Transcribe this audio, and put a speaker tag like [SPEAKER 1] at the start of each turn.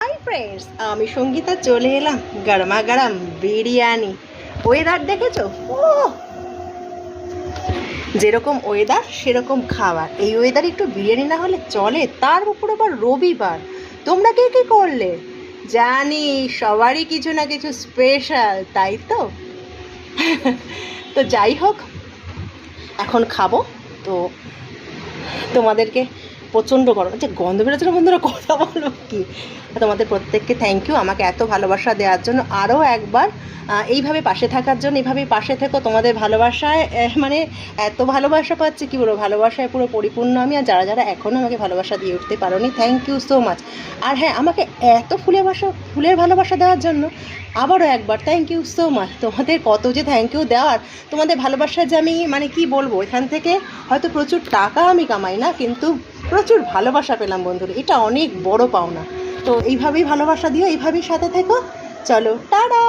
[SPEAKER 1] Hi friends, আমি সঙ্গীতা চলে এলাম গরমা গরম বিরিয়ানি। ওয়েদার দেখেছো? ও যেরকম ওয়েদার সেরকম খাবার। এই ওয়েদার একটু বিরিয়ানি না হলে চলে, তার উপর আবার রবিবার। তোমরা কে কী করলে? জানি সবারই কিছু না কিছু স্পেশাল, তাই তো? তো যাই হোক, এখন খাবো। তো তোমাদেরকে প্রচণ্ড গরম যে গন্ধ বেরোচ্ছে না বন্ধুরা, কথা বলবো কি। তোমাদের প্রত্যেককে থ্যাংক ইউ আমাকে এত ভালোবাসা দেওয়ার জন্য। আরও একবার এইভাবে পাশে থাকার জন্য। এইভাবেই পাশে থেকো, তোমাদের ভালোবাসায় মানে এত ভালোবাসা পাচ্ছি কি বলবো, ভালোবাসায় পুরো পরিপূর্ণ আমি। আর যারা যারা এখনও আমাকে ভালোবাসা দিয়ে উঠতে পারোনি, থ্যাংক ইউ সো মাচ। আর হ্যাঁ, আমাকে এত ফুলের ভালোবাসা দেওয়ার জন্য আবারও একবার থ্যাংক ইউ সো মাচ। তোমাদের কত যে থ্যাংক ইউ দেওয়ার, তোমাদের ভালোবাসা যে আমি মানে কি বলবো, এখান থেকে হয়তো প্রচুর টাকা আমি কামাই না, কিন্তু প্রচুর ভালোবাসা পেলাম বন্ধুরা, এটা অনেক বড় পাওনা। তো এইভাবেই ভালোবাসা দিও, এইভাবেই সাথে থেকো। চলো টাটা।